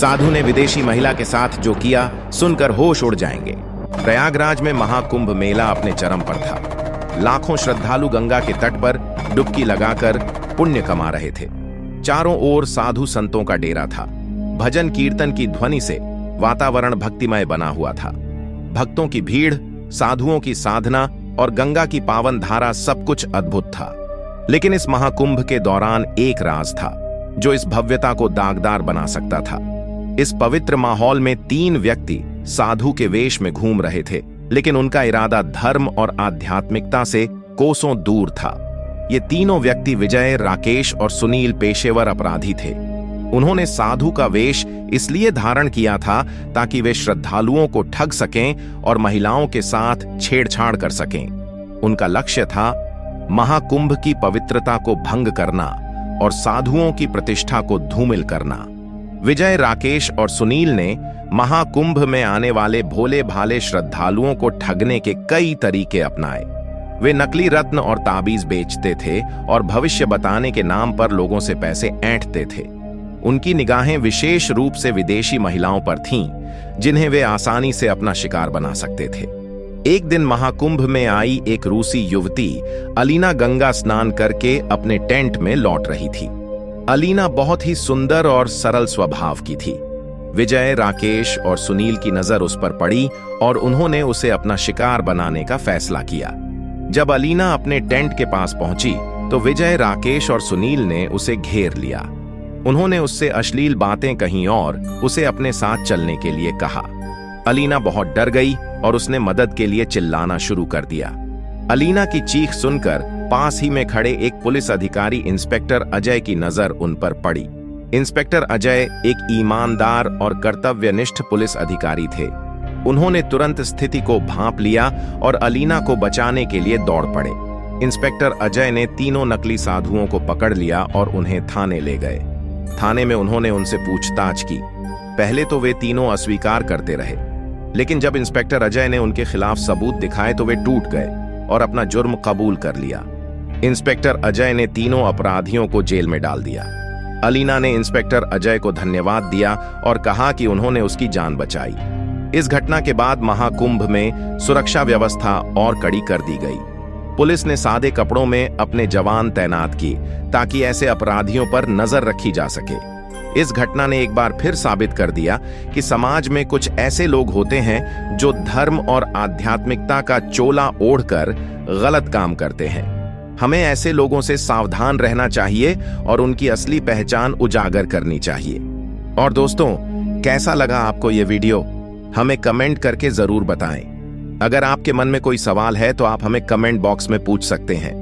साधु ने विदेशी महिला के साथ जो किया सुनकर होश उड़ जाएंगे। प्रयागराज में महाकुंभ मेला अपने चरम पर था। लाखों श्रद्धालु गंगा के तट पर डुबकी लगाकर पुण्य कमा रहे थे। चारों ओर साधु संतों का डेरा था। भजन कीर्तन की ध्वनि से वातावरण भक्तिमय बना हुआ था। भक्तों की भीड़, साधुओं की साधना और गंगा की पावन धारा सब कुछ अद्भुत था। लेकिन इस महाकुंभ के दौरान एक राज था जो इस भव्यता को दागदार बना सकता था। इस पवित्र माहौल में 3 व्यक्ति साधु के वेश में घूम रहे थे, लेकिन उनका इरादा धर्म और आध्यात्मिकता से कोसों दूर था। ये तीनों व्यक्ति विजय, राकेश और सुनील पेशेवर अपराधी थे। उन्होंने साधु का वेश इसलिए धारण किया था ताकि वे श्रद्धालुओं को ठग सकें और महिलाओं के साथ छेड़छाड़ कर सकें। उनका लक्ष्य था महाकुंभ की पवित्रता को भंग करना और साधुओं की प्रतिष्ठा को धूमिल करना। विजय, राकेश और सुनील ने महाकुंभ में आने वाले भोले भाले श्रद्धालुओं को ठगने के कई तरीके अपनाए। वे नकली रत्न और ताबीज बेचते थे और भविष्य बताने के नाम पर लोगों से पैसे ऐंठते थे। उनकी निगाहें विशेष रूप से विदेशी महिलाओं पर थीं, जिन्हें वे आसानी से अपना शिकार बना सकते थे। एक दिन महाकुंभ में आई एक रूसी युवती अलीना गंगा स्नान करके अपने टेंट में लौट रही थी। अलीना बहुत ही सुंदर और सरल स्वभाव की थी। विजय, राकेश और सुनील की नजर उस पर पड़ी और उन्होंने उसे अपना शिकार बनाने का फैसला किया। जब अलीना अपने टेंट के पास पहुंची तो विजय, राकेश और सुनील ने उसे घेर लिया। उन्होंने उससे अश्लील बातें कहीं और उसे अपने साथ चलने के लिए कहा। अलीना बहुत डर गई और उसने मदद के लिए चिल्लाना शुरू कर दिया। अलीना की चीख सुनकर पास ही में खड़े एक पुलिस अधिकारी इंस्पेक्टर अजय की नजर उन पर पड़ी। इंस्पेक्टर अजय एक ईमानदार और कर्तव्यनिष्ठ पुलिस अधिकारी थे। उन्होंने तुरंत स्थिति को भांप लिया और अलीना को बचाने के लिए दौड़ पड़े। इंस्पेक्टर अजय ने तीनों नकली साधुओं को पकड़ लिया और उन्हें थाने ले गए। थाने में उन्होंने उनसे पूछताछ की। पहले तो वे तीनों अस्वीकार करते रहे, लेकिन जब इंस्पेक्टर अजय ने उनके खिलाफ सबूत दिखाए तो वे टूट गए और अपना जुर्म कबूल कर लिया। इंस्पेक्टर अजय ने तीनों अपराधियों को जेल में डाल दिया। अलीना ने इंस्पेक्टर अजय को धन्यवाद दिया और कहा कि उन्होंने उसकी जान बचाई। इस घटना के बाद महाकुंभ में सुरक्षा व्यवस्था और कड़ी कर दी गई। पुलिस ने सादे कपड़ों में अपने जवान तैनात किए ताकि ऐसे अपराधियों पर नजर रखी जा सके। इस घटना ने एक बार फिर साबित कर दिया कि समाज में कुछ ऐसे लोग होते हैं जो धर्म और आध्यात्मिकता का चोला ओढ़कर गलत काम करते हैं। हमें ऐसे लोगों से सावधान रहना चाहिए और उनकी असली पहचान उजागर करनी चाहिए। और दोस्तों, कैसा लगा आपको ये वीडियो? हमें कमेंट करके जरूर बताएं। अगर आपके मन में कोई सवाल है तो आप हमें कमेंट बॉक्स में पूछ सकते हैं।